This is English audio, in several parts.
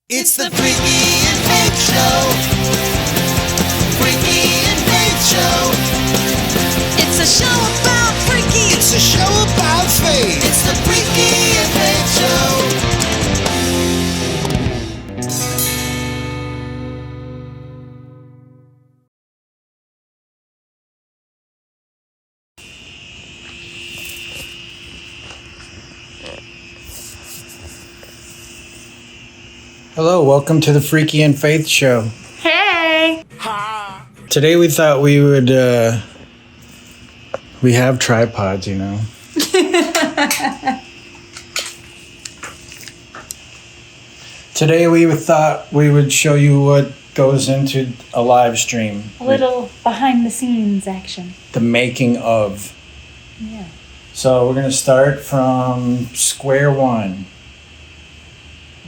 It's the Freaky and Faith Show. Freaky and Faith Show. It's a show about freaky. It's a show about faith. It's the Freaky and Faith Show. Hello, welcome to the Freaky and Faith Show. Hey! Today we thought we would, we have tripods, you know. Today we thought we would show you what goes into a live stream. A little behind the scenes action. The making of. Yeah. So we're going to start from square one.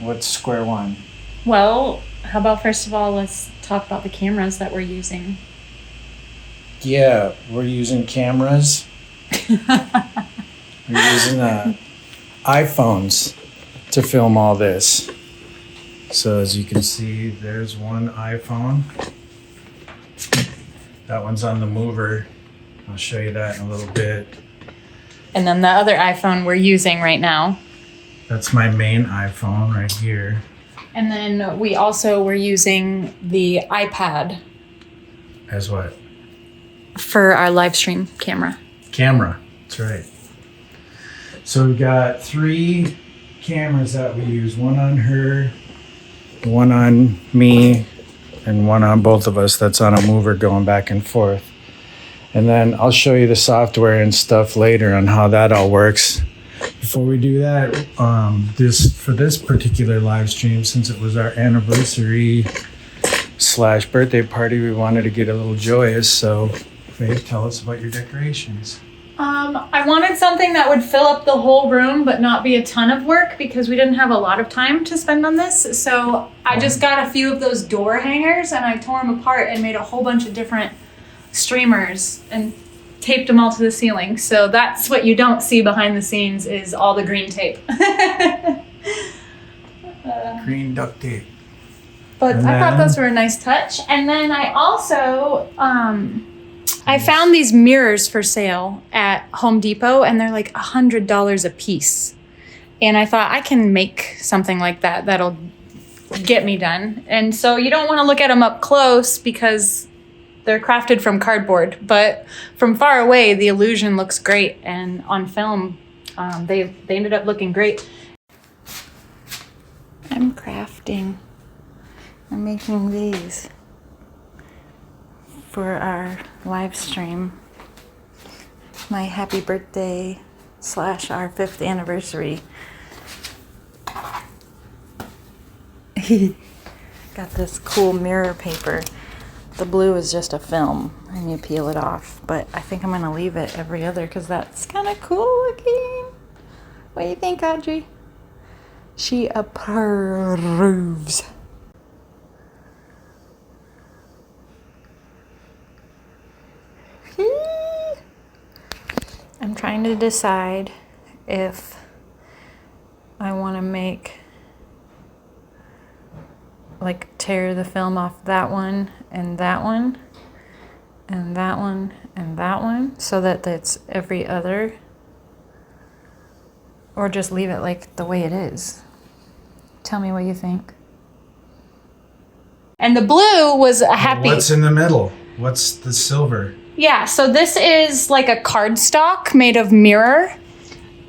What's square one? Well, how about first of all, let's talk about the cameras that we're using. Yeah, we're using cameras. We're using iPhones to film all this. So as you can see, there's one iPhone. That one's on the mover. I'll show you that in a little bit. And then the other iPhone we're using right now. That's my main iPhone right here. And then we also were using the iPad As what? for our live stream camera. Camera. That's right. So we've got 3 cameras that we use. One on her, one on me, and one on both of us that's on a mover going back and forth. And then I'll show you the software and stuff later on how that all works. Before we do that, for this particular live stream, since it was our anniversary / birthday party, we wanted to get a little joyous. So, Faith, tell us about your decorations. I wanted something that would fill up the whole room but not be a ton of work because we didn't have a lot of time to spend on this. So I just got a few of those door hangers and I tore them apart and made a whole bunch of different streamers and taped them all to the ceiling. So that's what you don't see behind the scenes is all the green tape. Green duct tape. But And I thought then- those were a nice touch. And then I also, I found these mirrors for sale at Home Depot and they're like $100 a piece. And I thought I can make something like that that'll get me done. And so you don't want to look at them up close because they're crafted from cardboard, but from far away, the illusion looks great. And on film, they ended up looking great. I'm crafting. I'm making these for our live stream. My happy birthday / our 5th anniversary. Got this cool mirror paper. The blue is just a film and you peel it off, but I think I'm gonna leave it every other because that's kind of cool looking. What do you think, Audrey? She approves. I'm trying to decide if I want to make tear the film off that one and that one and that one and that one so that it's every other, or just leave it like the way it is. Tell me what you think. And the blue was a happy. What's in the middle? What's the silver? Yeah, so this is like a cardstock made of mirror.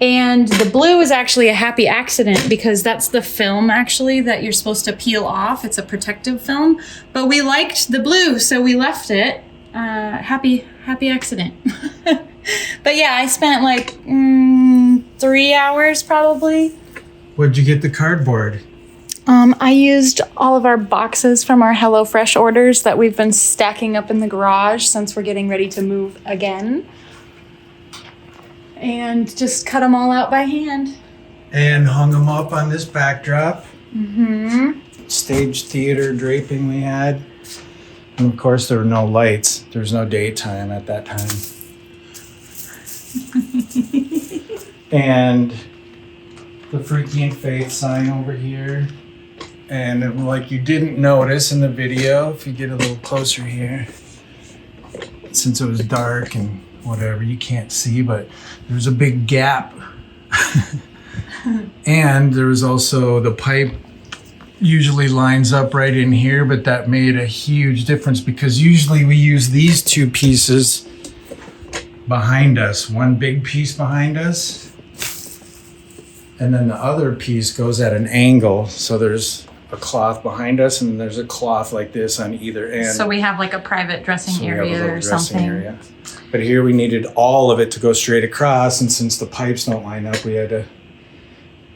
And the blue is actually a happy accident because that's the film actually that you're supposed to peel off. It's a protective film, but we liked the blue, so we left it. Happy accident. But yeah, I spent like 3 hours probably. Where'd you get the cardboard? I used all of our boxes from our HelloFresh orders that we've been stacking up in the garage since we're getting ready to move again. And just cut them all out by hand. And hung them up on this backdrop. Mm-hmm. Stage theater draping we had. And of course there were no lights. There was no daytime at that time. And the Freaky and Faith sign over here. And like you didn't notice in the video, if you get a little closer here, since it was dark and whatever, you can't see, but there's a big gap. And there was also the pipe usually lines up right in here, but that made a huge difference because usually we use these two pieces behind us, one big piece behind us, and then the other piece goes at an angle. So there's a cloth behind us and there's a cloth like this on either end. So we have like a private dressing area or something. But here we needed all of it to go straight across, and since the pipes don't line up, we had a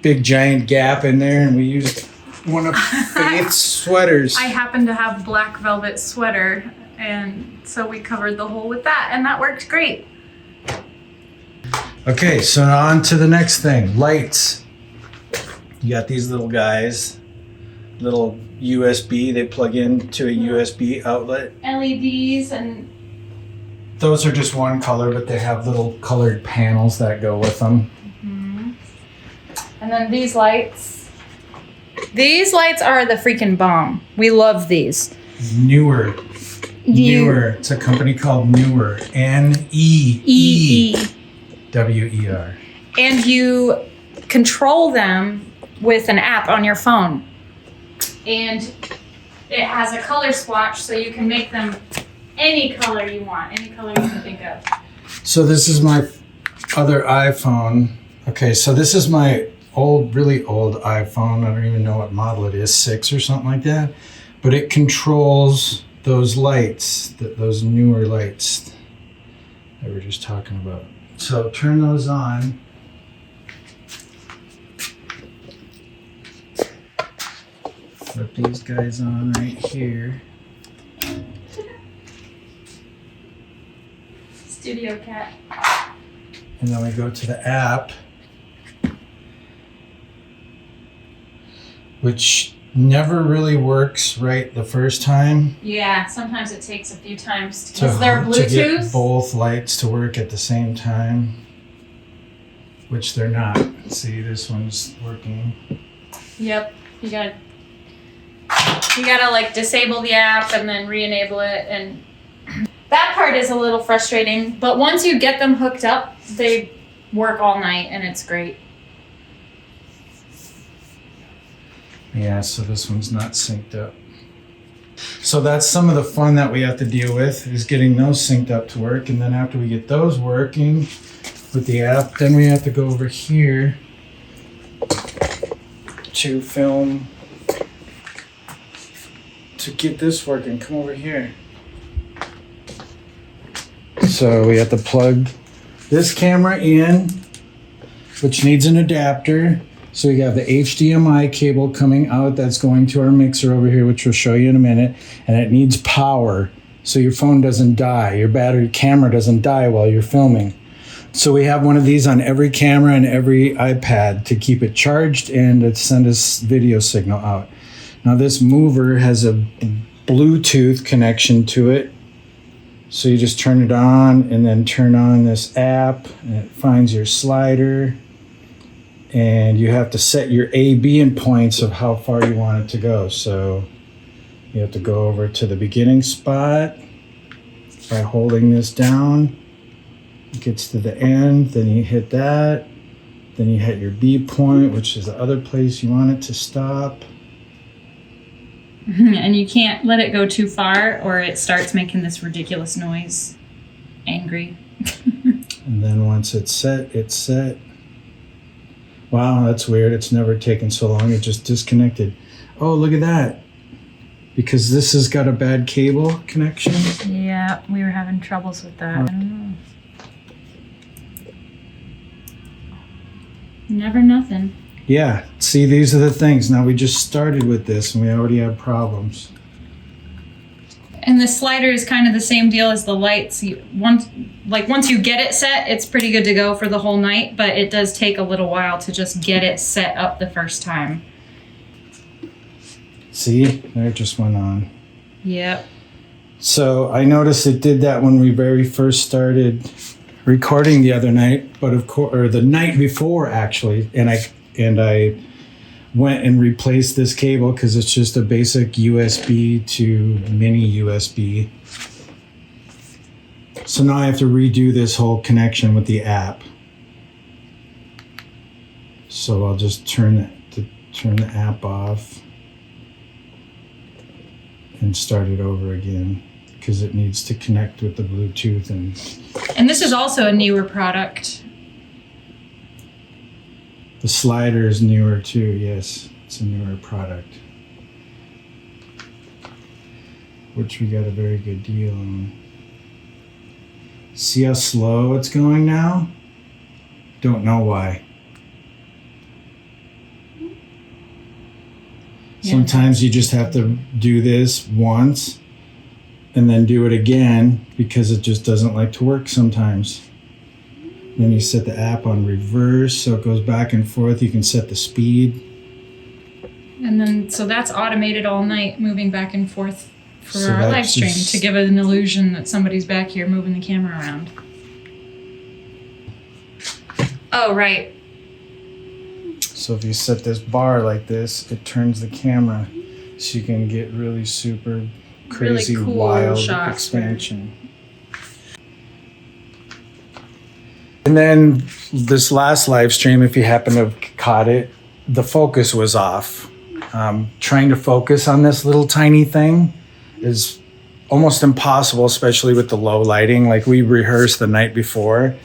big giant gap in there, and we used one of Faith's sweaters. I happen to have black velvet sweater, and so we covered the hole with that, and that worked great. Okay, so on to the next thing, lights. You got these little guys, little USB, they plug into a USB outlet. LEDs, and those are just one color, but they have little colored panels that go with them. and then these lights. These lights are the freaking bomb. We love these. Newer. It's a company called Newer. Neewer. And you control them with an app on your phone. And it has a color swatch, so you can make them any color you want, any color you can think of. So this is my other iPhone. Okay, so this is my really old iPhone. I don't even know what model it is, 6 or something like that. But it controls those lights, those newer lights that we were just talking about. So turn those on. Put these guys on right here. Studio cat. And then we go to the app, which never really works right the first time. Yeah, sometimes it takes a few times because they're Bluetooth. To get both lights to work at the same time, which they're not. See, this one's working. Yep, you gotta like disable the app and then re-enable it, and that part is a little frustrating, but once you get them hooked up, they work all night and it's great. Yeah, so this one's not synced up. So that's some of the fun that we have to deal with, is getting those synced up to work. And then after we get those working with the app, then we have to go over here to film, to get this working. Come over here. So we have to plug this camera in, which needs an adapter. So we have the HDMI cable coming out that's going to our mixer over here, which we'll show you in a minute. And it needs power so your phone doesn't die. Your camera doesn't die while you're filming. So we have one of these on every camera and every iPad to keep it charged and to send us video signal out. Now this mover has a Bluetooth connection to it. So you just turn it on and then turn on this app, and it finds your slider, and you have to set your A/B and points of how far you want it to go. So you have to go over to the beginning spot by holding this down. It gets to the end, then you hit that, then you hit your B point, which is the other place you want it to stop. And you can't let it go too far or it starts making this ridiculous noise. Angry. And then once it's set, it's set. Wow, that's weird. It's never taken so long. It just disconnected. Oh, look at that. Because this has got a bad cable connection. Yeah, we were having troubles with that. I don't know. Never nothing. Yeah, see, these are the things. Now we just started with this and we already have problems. And the slider is kind of the same deal as the lights. Once you get it set, it's pretty good to go for the whole night, but it does take a little while to just get it set up the first time. See, there it just went on. Yep. So I noticed it did that when we very first started recording the other night, but of course, or the night before actually, and I went and replaced this cable because it's just a basic USB to mini USB. So now I have to redo this whole connection with the app. So I'll just turn the app off and start it over again because it needs to connect with the Bluetooth. And this is also a newer product. The slider is newer too, yes. It's a newer product, which we got a very good deal on. See how slow it's going now? Don't know why. Yeah. Sometimes you just have to do this once and then do it again because it just doesn't like to work sometimes. Then you set the app on reverse so it goes back and forth. You can set the speed. And then, so that's automated all night, moving back and forth for So our that's live stream just- to give it an illusion that somebody's back here moving the camera around. Oh, right. So if you set this bar like this, it turns the camera so you can get really super crazy, Really cool wild shots. expansion. And then this last live stream, if you happen to have caught it, the focus was off. Trying to focus on this little tiny thing is almost impossible, especially with the low lighting. Like we rehearsed the night before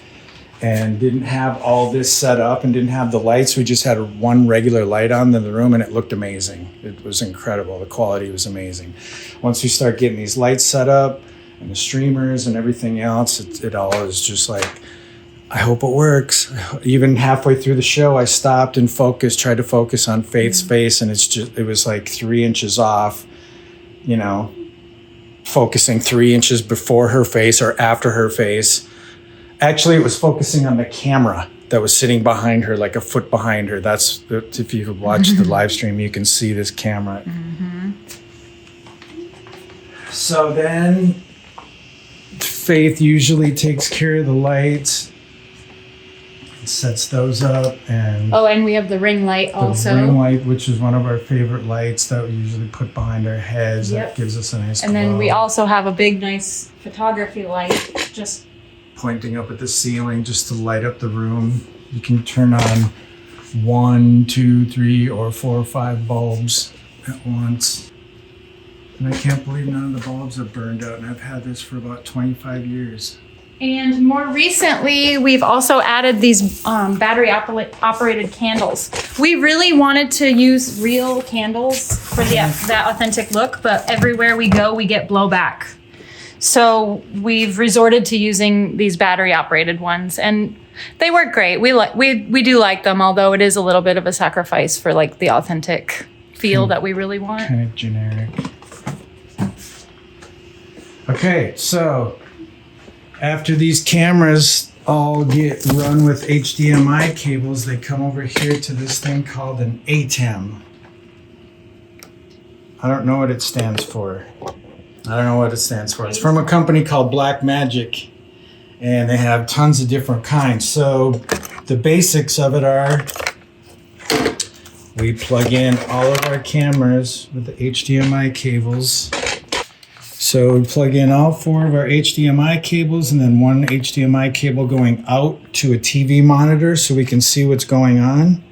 and didn't have all this set up and didn't have the lights. We just had one regular light on in the room and it looked amazing. It was incredible. The quality was amazing. Once we start getting these lights set up and the streamers and everything else, it all is just like, I hope it works. Even halfway through the show, I stopped and focused, tried to focus on Faith's face, and it was like 3 inches off, focusing 3 inches before her face or after her face. Actually, it was focusing on the camera that was sitting behind her, like a foot behind her. That's, if you could watch the live stream, you can see this camera. Mm-hmm. So then Faith usually takes care of the lights, sets those up, and And we have the ring light also. the ring light, which is one of our favorite lights that we usually put behind our heads. Yep. That gives us a nice And then we glow. also have a big, nice photography light. Just Pointing up at the ceiling just to light up the room. You can turn on 1, 2, 3, or 4 or 5 bulbs at once. And I can't believe none of the bulbs are burned out, and I've had this for about 25 years. And more recently, we've also added these battery operated candles. We really wanted to use real candles for that authentic look, but everywhere we go, we get blowback. So we've resorted to using these battery operated ones, and they work great. We do like them, although it is a little bit of a sacrifice for like the authentic feel that we really want. Kind of generic. Okay, so after these cameras all get run with HDMI cables, they come over here to this thing called an ATEM. I don't know what it stands for. It's from a company called Black Magic, and they have tons of different kinds. So the basics of it are we plug in all of our cameras with the HDMI cables. So we plug in all 4 of our HDMI cables and then one HDMI cable going out to a TV monitor so we can see what's going on.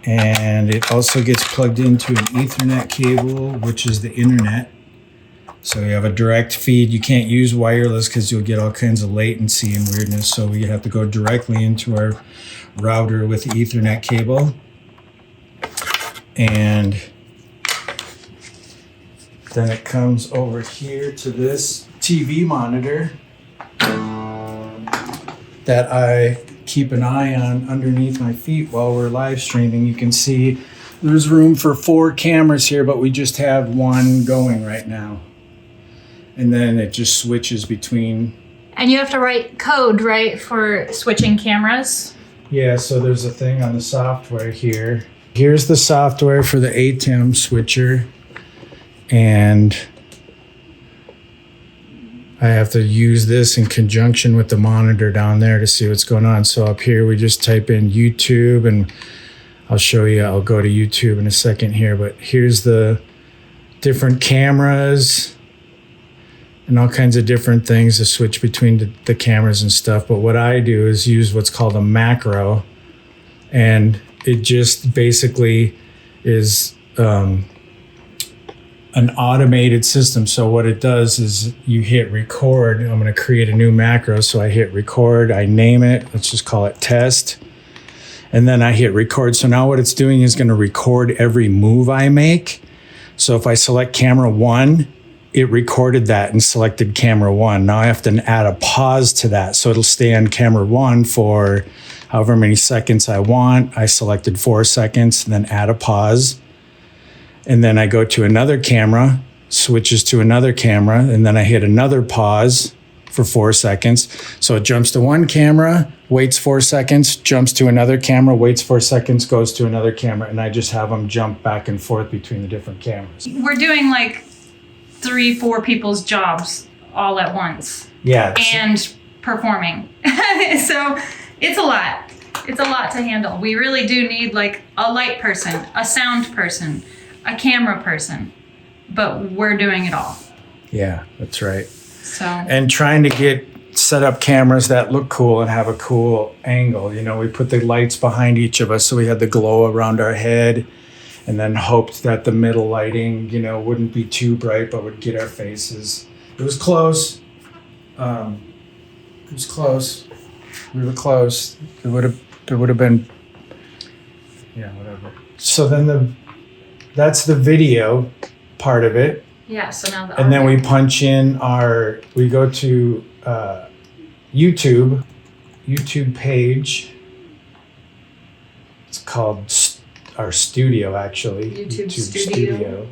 And it also gets plugged into an Ethernet cable, which is the internet. So you have a direct feed. You can't use wireless because you'll get all kinds of latency and weirdness. So we have to go directly into our router with the Ethernet cable. And then it comes over here to this TV monitor that I keep an eye on underneath my feet while we're live streaming. You can see there's room for 4 cameras here, but we just have one going right now. And then it just switches between. And you have to write code, right, for switching cameras? Yeah, so there's a thing on the software here. Here's the software for the ATEM switcher. And I have to use this in conjunction with the monitor down there to see what's going on. So up here, we just type in YouTube, and I'll show you. I'll go to YouTube in a second here, but here's the different cameras and all kinds of different things to switch between the cameras and stuff. But what I do is use what's called a macro, and it just basically is an automated system. So what it does is you hit record. I'm going to create a new macro. So I hit record, I name it, let's just call it test. And then I hit record. So now what it's doing is going to record every move I make. So if I select camera 1, it recorded that and selected camera 1. Now I have to add a pause to that. So it'll stay on camera 1 for however many seconds I want. I selected 4 seconds, and then add a pause. And then I go to another camera, switches to another camera, and then I hit another pause for 4 seconds. So it jumps to one camera, waits 4 seconds, jumps to another camera, waits 4 seconds, goes to another camera, and I just have them jump back and forth between the different cameras. We're doing like 3-4 people's jobs all at once. Yeah. And performing. So it's a lot. It's a lot to handle. We really do need like a light person, a sound person, a camera person, but we're doing it all. Yeah, that's right. So, and trying to set up cameras that look cool and have a cool angle. You know, we put the lights behind each of us, so we had the glow around our head, and then hoped that the middle lighting, you know, wouldn't be too bright, but would get our faces. It was close. It was close. We were close. It would have been, yeah, whatever. So then that's the video part of it. yeah, so now the And then we punch in we go to YouTube page. It's called our studio, actually. YouTube Studio.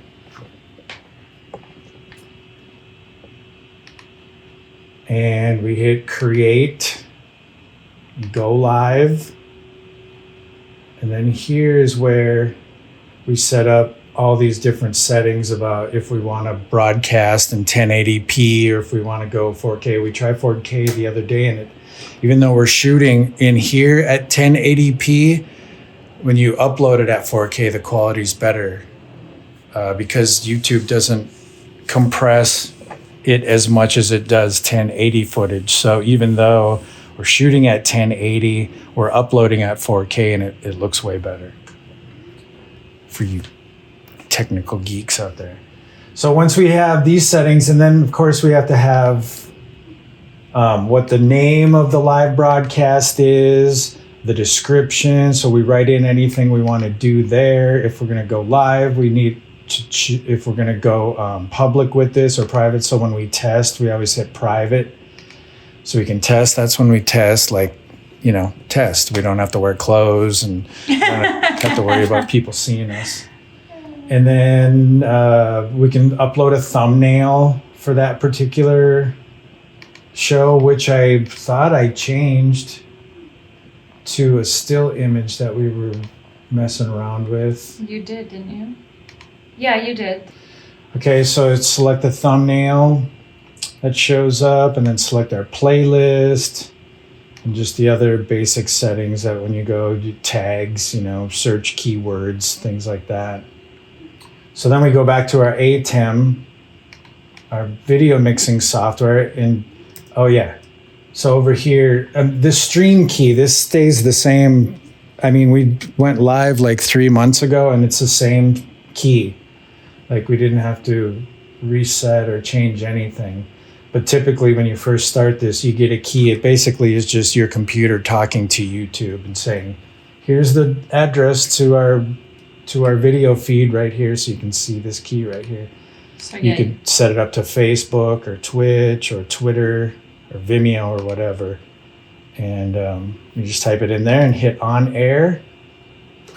And we hit create, go live. And then here's where we set up all these different settings about if we want to broadcast in 1080p or if we want to go 4K. We tried 4K the other day, and even though we're shooting in here at 1080p, when you upload it at 4K, the quality's better because YouTube doesn't compress it as much as it does 1080 footage. So even though we're shooting at 1080, we're uploading at 4K, and it looks way better for you technical geeks out there. So once we have these settings, and then of course we have to have what the name of the live broadcast is, the description. So we write in anything we want to do there. If we're going to go live, we need to, if we're going to go public with this or private. So when we test, we always hit private. So we can test. That's when we test, like, you know, test. We don't have to wear clothes and don't have to worry about people seeing us. And then we can upload a thumbnail for that particular show, which I thought I changed to a still image that we were messing around with. You did, didn't you? Yeah, you did. Okay, so select the thumbnail that shows up, and then select our playlist and just the other basic settings that when you go do tags, you know, search keywords, things like that. So then we go back to our ATEM, our video mixing software, and oh yeah. So over here, the stream key, this stays the same. I mean, we went live like 3 months ago, and it's the same key. Like, we didn't have to reset or change anything. But typically when you first start this, you get a key. It basically is just your computer talking to YouTube and saying, here's the address to our video feed right here, so you can see this key right here. So You could set it up to Facebook or Twitch or Twitter or Vimeo or whatever. And you just type it in there and hit on air,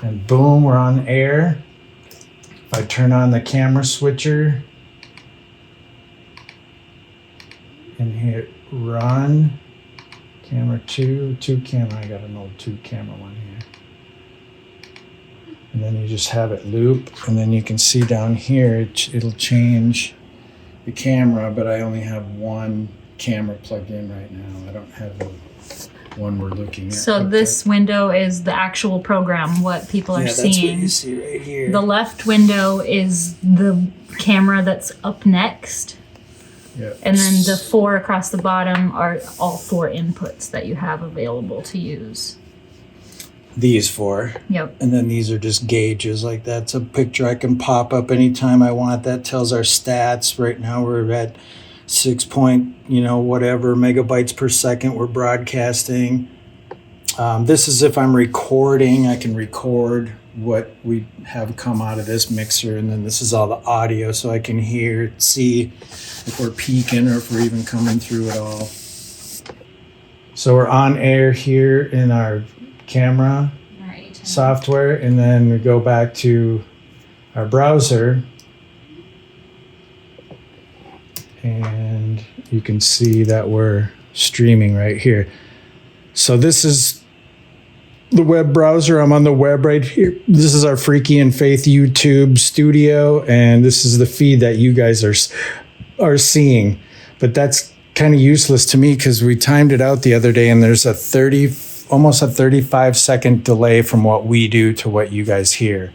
and boom, we're on air. If I turn on the camera switcher and hit run, camera two camera, I got an old 2 camera one here. And then you just have it loop, and then you can see down here, it'll change the camera, but I only have one camera plugged in right now. I don't have the one we're looking at. So this window is the actual program, what people are that's what seeing. you see right here. The left window is the camera that's up next. Yep. And then the 4 across the bottom are all 4 inputs that you have available to use. These 4. Yep. And then these are just gauges. Like that's a picture I can pop up anytime I want. That tells our stats. Right now we're at 6 point, whatever megabytes per second we're broadcasting. This is if I'm recording, I can record what we have come out of this mixer, and then this is all the audio, so I can hear, see if we're peaking or if we're even coming through at all. So we're on air here in our camera software, and then we go back to our browser, and you can see that we're streaming right here. So this is the web browser. I'm on the web right here. This is our Freaky and Faith YouTube studio, and this is the feed that you guys are seeing. But that's kind of useless to me because we timed it out the other day, and there's almost a 35-second delay from what we do to what you guys hear.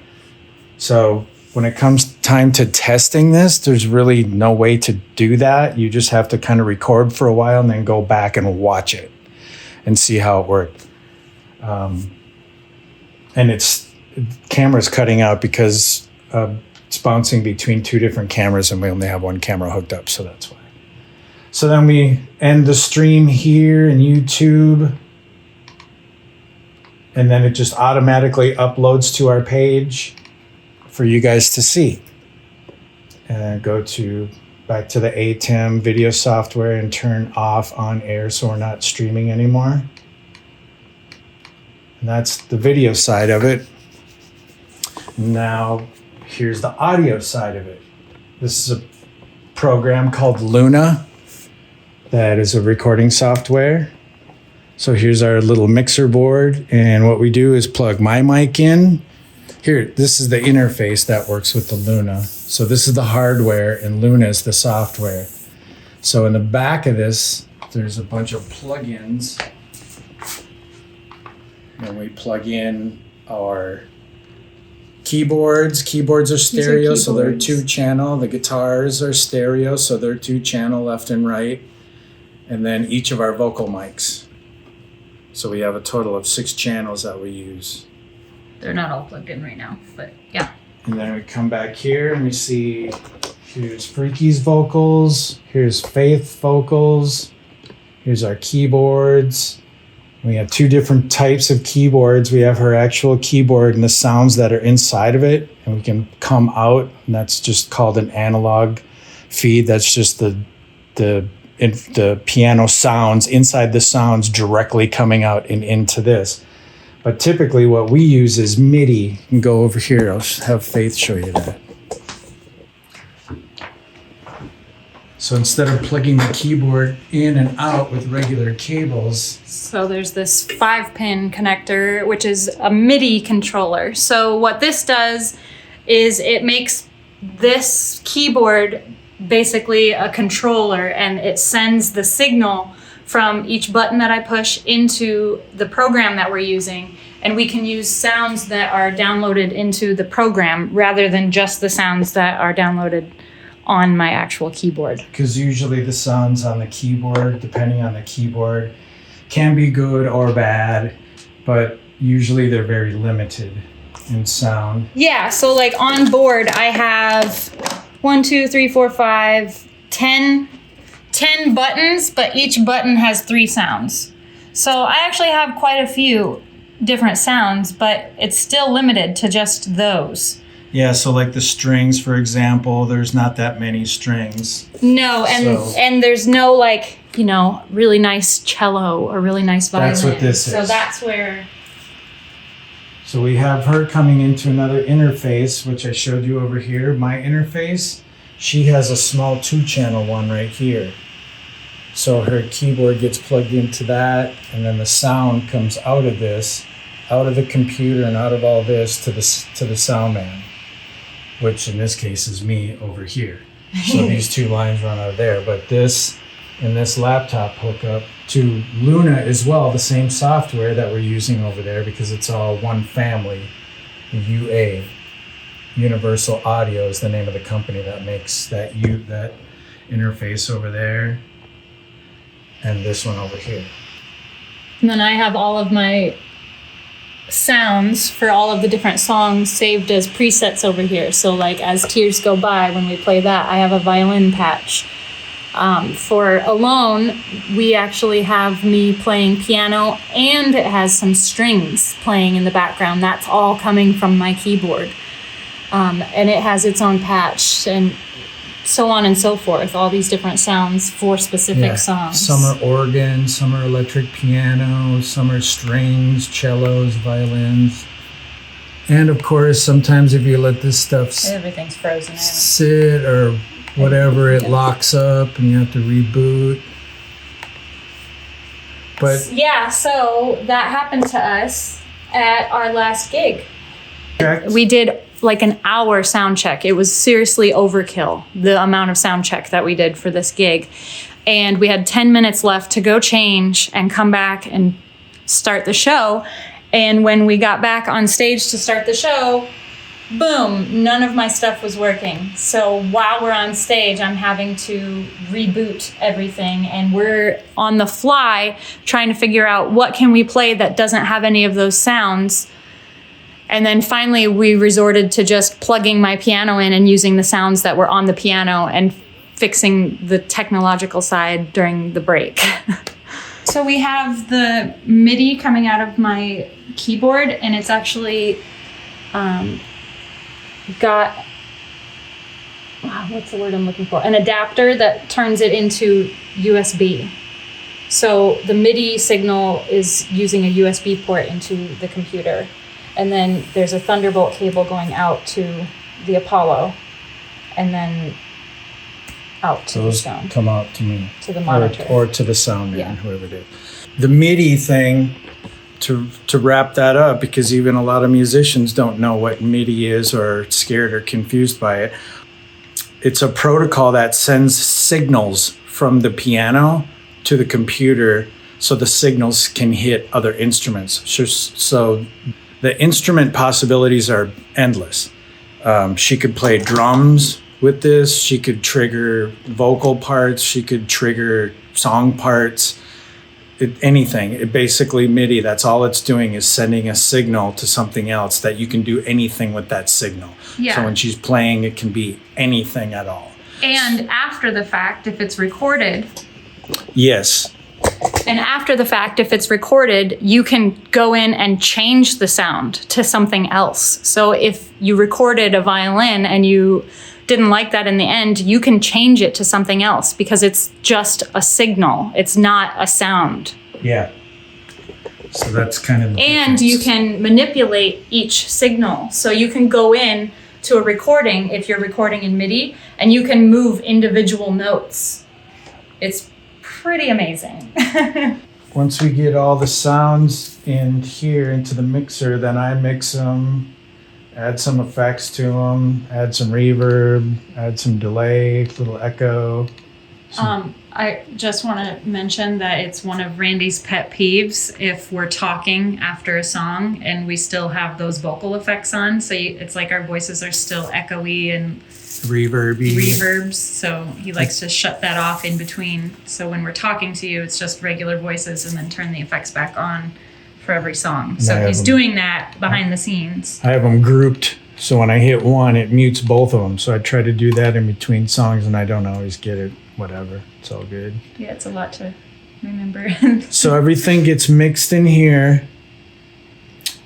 So when it comes time to testing this, there's really no way to do that. You just have to kind of record for a while and then go back and watch it and see how it worked. And camera's cutting out because it's bouncing between 2 different cameras, and we only have 1 camera hooked up, so that's why. So then we end the stream here in YouTube, and then it just automatically uploads to our page for you guys to see. And then go back to the ATEM video software and turn off on air so we're not streaming anymore. And that's the video side of it. Now, here's the audio side of it. This is a program called Luna that is a recording software. So here's our little mixer board, and what we do is plug my mic in. Here, this is the interface that works with the Luna. So this is the hardware, and Luna is the software. So in the back of this, there's a bunch of plugins. And we plug in our keyboards. Keyboards are stereo, so they're 2-channel. The guitars are stereo, so they're 2-channel left and right. And then each of our vocal mics. So we have a total of 6 channels that we use. They're not all plugged in right now, but yeah. And then we come back here and we see here's Freaky's vocals, here's Faith vocals, here's our keyboards. We have 2 different types of keyboards. We have her actual keyboard and the sounds that are inside of it, and we can come out, and that's just called an analog feed. That's just the piano sounds inside the sounds directly coming out and into this. But typically what we use is MIDI. You can go over here. I'll have Faith show you that. So instead of plugging the keyboard in and out with regular cables. So there's this 5-pin connector, which is a MIDI controller. So what this does is it makes this keyboard basically a controller, and it sends the signal from each button that I push into the program that we're using. And we can use sounds that are downloaded into the program rather than just the sounds that are downloaded on my actual keyboard. Because usually the sounds on the keyboard, depending on the keyboard, can be good or bad, but usually they're very limited in sound. Yeah, so like on board I have 1, 2, 3, 4, 5, 10 buttons, but each button has 3 sounds. So I actually have quite a few different sounds, but it's still limited to just those. Yeah, so like the strings, for example, there's not that many strings. No, and there's no like, really nice cello or really nice violin. That's what this is. So that's where... So we have her coming into another interface, which I showed you over here. My interface, she has a small 2-channel one right here. So her keyboard gets plugged into that, and then the sound comes out of this, out of the computer and out of all this to the sound man, which in this case is me over here. So these 2 lines run out of there. But this and this laptop hook up to Luna as well, the same software that we're using over there, because it's all one family. UA, Universal Audio, is the name of the company that makes that interface over there, and this one over here. And then I have all of my sounds for all of the different songs saved as presets over here. So like As Tears Go By, when we play that, I have a violin patch. For Alone, we actually have me playing piano, and it has some strings playing in the background. That's all coming from my keyboard. And it has its own patch, and so on and so forth. All these different sounds for specific songs. Some are organ, some are electric piano, some are strings, cellos, violins. And of course, sometimes if you let this stuff Everything's frozen. sit or whatever, it locks up and you have to reboot. But yeah, so that happened to us at our last gig. correct. We did like an hour sound check. It was seriously overkill, the amount of sound check that we did for this gig. And we had 10 minutes left to go change and come back and start the show. And when we got back on stage to start the show, boom, none of my stuff was working. So while we're on stage, I'm having to reboot everything, and we're on the fly trying to figure out what can we play that doesn't have any of those sounds. And then finally we resorted to just plugging my piano in and using the sounds that were on the piano and fixing the technological side during the break. So we have the MIDI coming out of my keyboard, and it's actually got, what's the word I'm looking for? An adapter that turns it into USB. So the MIDI signal is using a USB port into the computer. And then there's a Thunderbolt cable going out to the Apollo, and then out to the sound. Come out to me. To the monitor. Or to the sound man, Yeah. whoever it is. The MIDI thing, to wrap that up, because even a lot of musicians don't know what MIDI is or are scared or confused by it. It's a protocol that sends signals from the piano to the computer so the signals can hit other instruments. So the instrument possibilities are endless. She could play drums with this. She could trigger vocal parts. She could trigger song parts. Anything. It basically MIDI, that's all it's doing is sending a signal to something else that you can do anything with that signal. Yeah. So when she's playing, it can be anything at all. And after the fact, if it's recorded, Yes. And after the fact, if it's recorded, you can go in and change the sound to something else. So if you recorded a violin and you didn't like that in the end, you can change it to something else because it's just a signal. It's not a sound. Yeah. So that's kind of the And difference. you can manipulate each signal. So you can go in to a recording, if you're recording in MIDI, and you can move individual notes. It's pretty amazing. Once we get all the sounds in here into the mixer, then I mix them, add some effects to them, add some reverb, add some delay, little echo. I just want to mention that it's one of Randy's pet peeves if we're talking after a song and we still have those vocal effects on. So it's like our voices are still echoey and reverbs. So he likes to shut that off in between. So when we're talking to you, it's just regular voices and then turn the effects back on for every song. So he's doing that behind the scenes. I have them grouped, so when I hit one, it mutes both of them. So I try to do that in between songs, and I don't always get it. Whatever, it's all good. Yeah, it's a lot to remember. So everything gets mixed in here,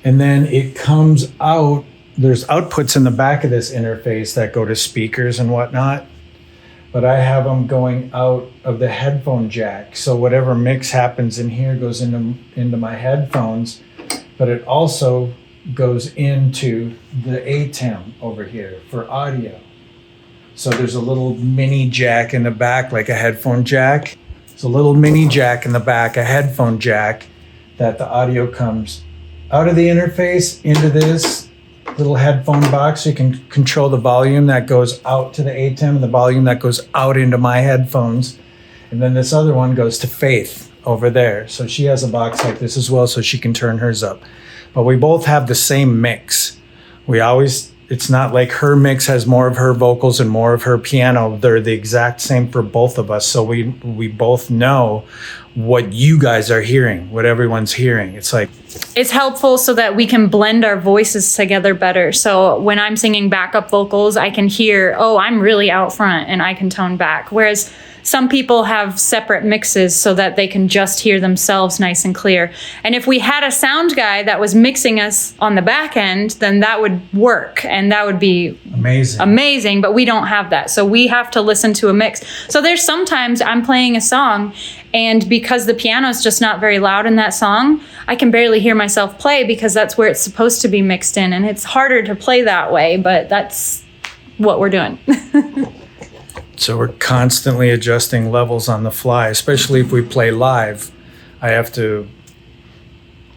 and then it comes out. There's outputs in the back of this interface that go to speakers and whatnot, but I have them going out of the headphone jack. So whatever mix happens in here goes into my headphones, but it also goes into the ATEM over here for audio. So there's a little mini jack in the back, like a headphone jack. There's a little mini jack in the back, a headphone jack, that the audio comes out of the interface into this little headphone box. So you can control the volume that goes out to the ATEM and the volume that goes out into my headphones. And then this other one goes to Faith over there. So she has a box like this as well, so she can turn hers up. But we both have the same mix. It's not like her mix has more of her vocals and more of her piano. They're the exact same for both of us. So we both know what you guys are hearing, what everyone's hearing. It's helpful so that we can blend our voices together better. So when I'm singing backup vocals, I can hear, oh, I'm really out front, and I can tone back. Whereas some people have separate mixes so that they can just hear themselves nice and clear. And if we had a sound guy that was mixing us on the back end, then that would work, and that would be amazing, but we don't have that. So we have to listen to a mix. So there's sometimes I'm playing a song, and because the piano is just not very loud in that song, I can barely hear myself play because that's where it's supposed to be mixed in. And it's harder to play that way, but that's what we're doing. So we're constantly adjusting levels on the fly, especially if we play live. I have to,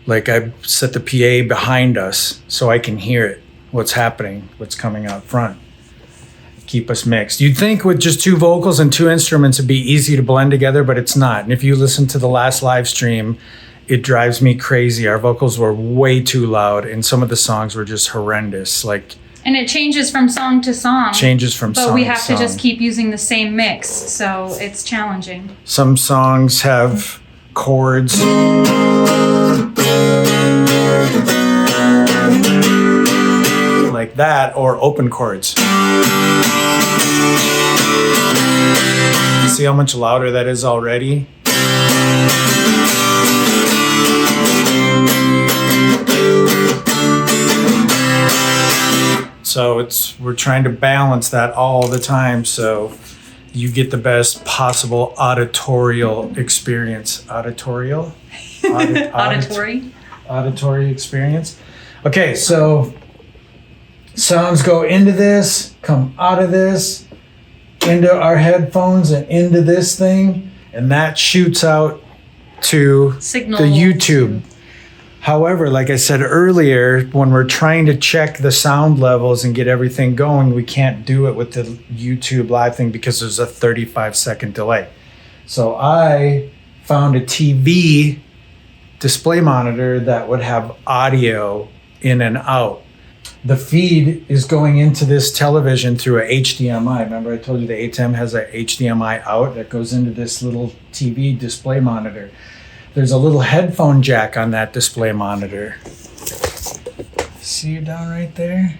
I set the PA behind us so I can hear it, what's happening, what's coming out front. Keep us mixed. You'd think with just 2 vocals and 2 instruments it'd be easy to blend together, but it's not. And if you listen to the last live stream, it drives me crazy. Our vocals were way too loud, and some of the songs were just horrendous. And it changes from song to song. But we have to just keep using the same mix, so it's challenging. Some songs have chords. Like that, or open chords. See how much louder that is already? So we're trying to balance that all the time so you get the best possible auditorial experience. Auditorial? Auditory experience. Okay, so sounds go into this, come out of this, into our headphones and into this thing, and that shoots out to Signal. the YouTube. However, like I said earlier, when we're trying to check the sound levels and get everything going, we can't do it with the YouTube live thing because there's a 35-second delay. So I found a TV display monitor that would have audio in and out. The feed is going into this television through a HDMI. Remember I told you the ATEM has a HDMI out that goes into this little TV display monitor. There's a little headphone jack on that display monitor. See it down right there?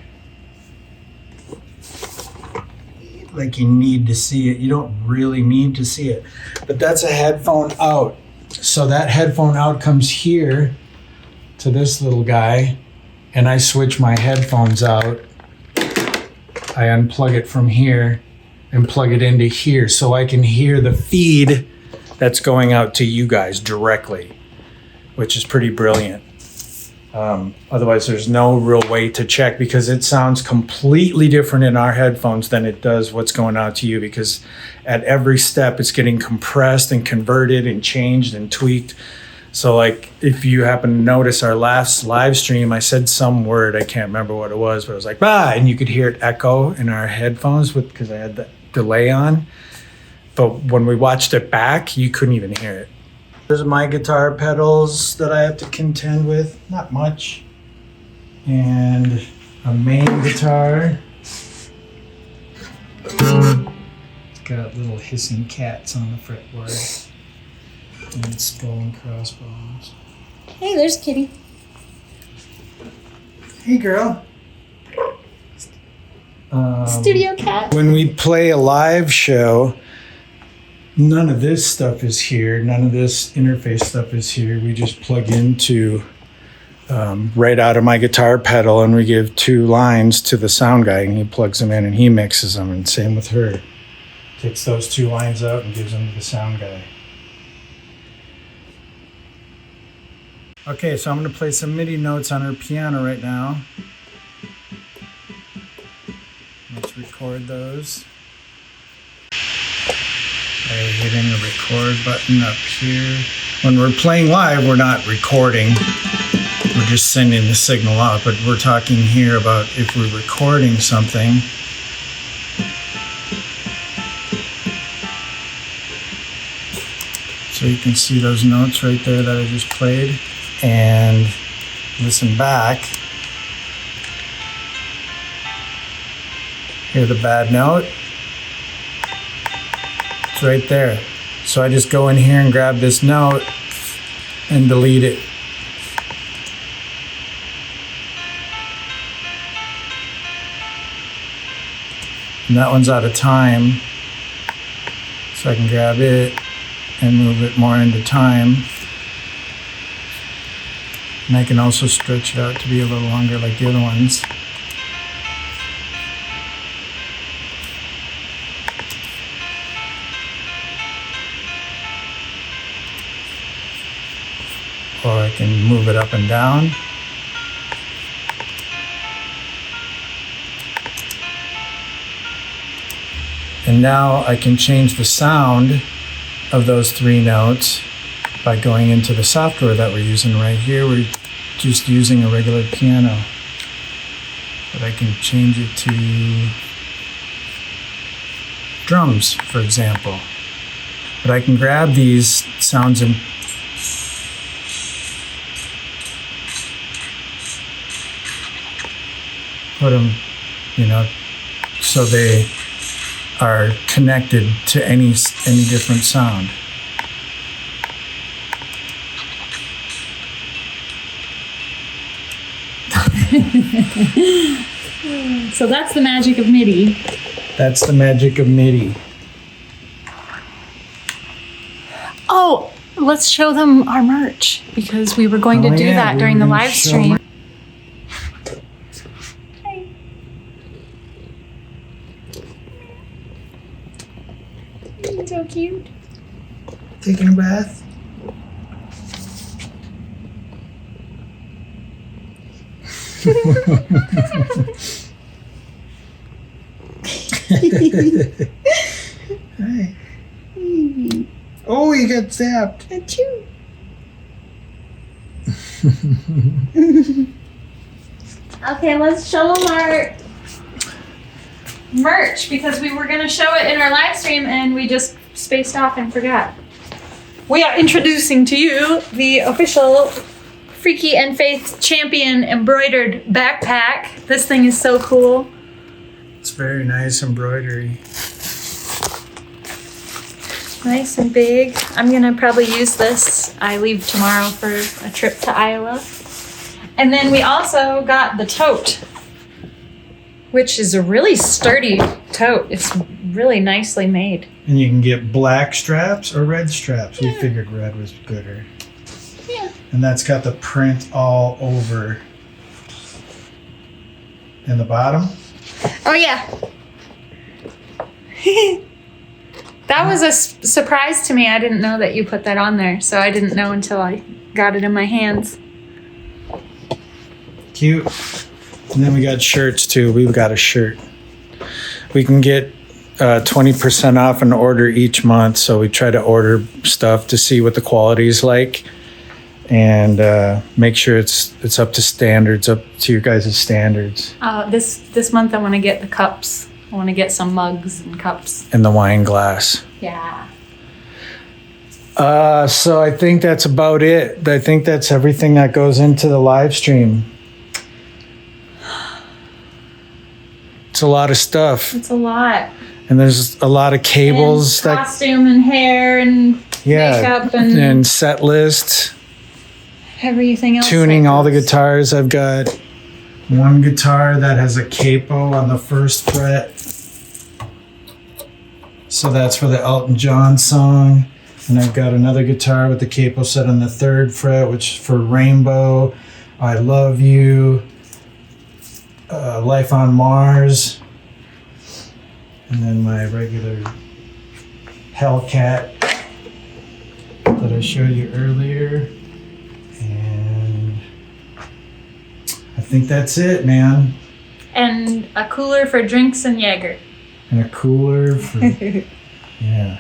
Like you need to see it. You don't really need to see it. But that's a headphone out. So that headphone out comes here to this little guy, and I switch my headphones out. I unplug it from here and plug it into here so I can hear the feed that's going out to you guys directly, which is pretty brilliant. Otherwise, there's no real way to check because it sounds completely different in our headphones than it does what's going out to you, because at every step it's getting compressed and converted and changed and tweaked. So if you happen to notice our last live stream, I said some word, I can't remember what it was, but I was like, bah, and you could hear it echo in our headphones because I had the delay on. But when we watched it back, you couldn't even hear it. There's my guitar pedals that I have to contend with. Not much. And a main guitar. It's got little hissing cats on the fretboard. And skull and crossbones. Hey, there's Kitty. Hey, girl. Studio cat. When we play a live show, none of this stuff is here. None of this interface stuff is here. We just plug into right out of my guitar pedal, and we give 2 lines to the sound guy, and he plugs them in and he mixes them. And same with her. Takes those 2 lines out and gives them to the sound guy. Okay, so I'm going to play some MIDI notes on her piano right now. Let's record those. By hitting the record button up here. When we're playing live, we're not recording. We're just sending the signal out. But we're talking here about if we're recording something. So you can see those notes right there that I just played. And listen back. Hear the bad note? It's right there. So I just go in here and grab this note and delete it. And that one's out of time. So I can grab it and move it more into time. And I can also stretch it out to be a little longer like the other ones. Or I can move it up and down. And now I can change the sound of those 3 notes by going into the software that we're using right here. We're just using a regular piano. But I can change it to drums, for example. But I can grab these sounds and put them, so they are connected to any different sound. So that's the magic of MIDI. That's the magic of MIDI. Oh, let's show them our merch because we were going to do that during the live stream. So cute. Taking a bath. Hi. Oh, you got zapped. Achoo. Okay, let's show them our merch because we were going to show it in our live stream and we just spaced off and forgot. We are introducing to you the official Freaky and Faith Champion embroidered backpack. This thing is so cool. It's very nice embroidery. Nice and big. I'm going to probably use this. I leave tomorrow for a trip to Iowa. And then we also got the tote, which is a really sturdy tote. It's really nicely made. And you can get black straps or red straps. We figured red was gooder. Yeah. And that's got the print all over in the bottom. Oh, yeah. That was a surprise to me. I didn't know that you put that on there, so I didn't know until I got it in my hands. Cute. And then we got shirts too. We've got a shirt. We can get 20% off an order each month, so we try to order stuff to see what the quality is like and make sure it's up to standards, up to your guys' standards. This month I want to get the cups. I want to get some mugs and cups. And the wine glass. Yeah. So I think that's about it. I think that's everything that goes into the live stream. It's a lot of stuff. It's a lot. And there's a lot of cables. And costume and hair and makeup and set list. Everything else. Tuning all the guitars. I've got one guitar that has a capo on the first fret. So that's for the Elton John song. And I've got another guitar with the capo set on the 3rd fret, which is for Rainbow, I Love You, Life on Mars, and then my regular Hellcat that I showed you earlier. And I think that's it, man. And a cooler for drinks and Jaeger. And a cooler for, yeah.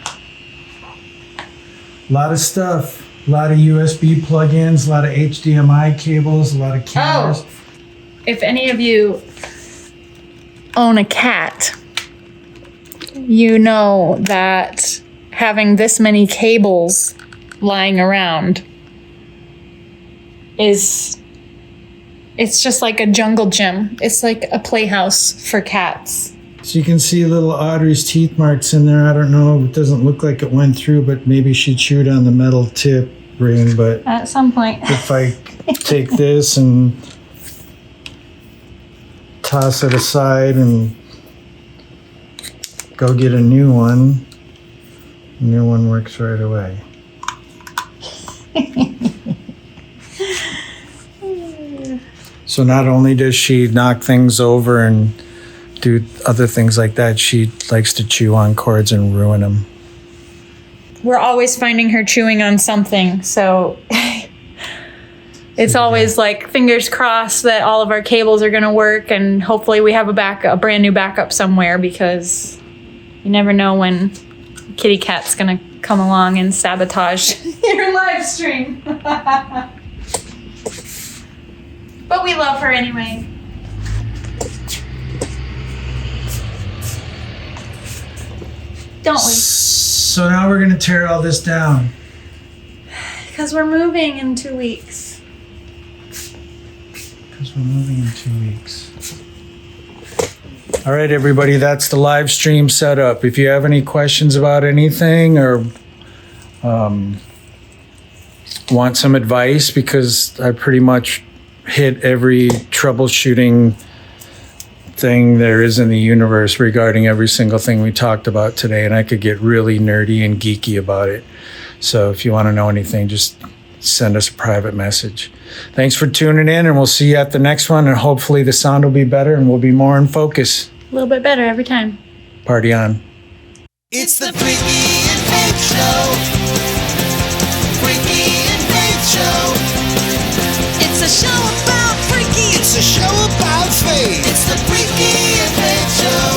A lot of stuff. A lot of USB plugins, a lot of HDMI cables, a lot of cameras. Oh, if any of you own a cat, you know that having this many cables lying around it's just like a jungle gym. It's like a playhouse for cats. So you can see little Audrey's teeth marks in there. I don't know. It doesn't look like it went through, but maybe she chewed on the metal tip ring. But At some point. if I take this and toss it aside and go get a new one works right away. So not only does she knock things over and do other things like that, she likes to chew on cords and ruin them. We're always finding her chewing on something, so it's always like fingers crossed that all of our cables are going to work, and hopefully we have a brand new backup somewhere, because you never know when kitty cat's going to come along and sabotage your live stream. But we love her anyway. Don't we? So now we're going to tear all this down. Because we're moving in 2 weeks. Because we're moving in 2 weeks. All right, everybody, that's the live stream setup. If you have any questions about anything or want some advice, because I pretty much hit every troubleshooting thing there is in the universe regarding every single thing we talked about today, and I could get really nerdy and geeky about it. So if you want to know anything, just send us a private message. Thanks for tuning in, and we'll see you at the next one, and hopefully the sound will be better and we'll be more in focus. A little bit better every time. Party on. It's the Freaky and Faith Show. Freaky and Faith Show. It's a show about freaky. It's a show about faith. It's the Freaky and Faith Show.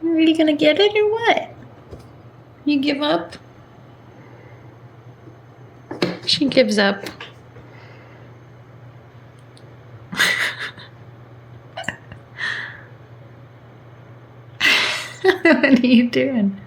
Are you gonna get it or what? You give up? She gives up. What are you doing?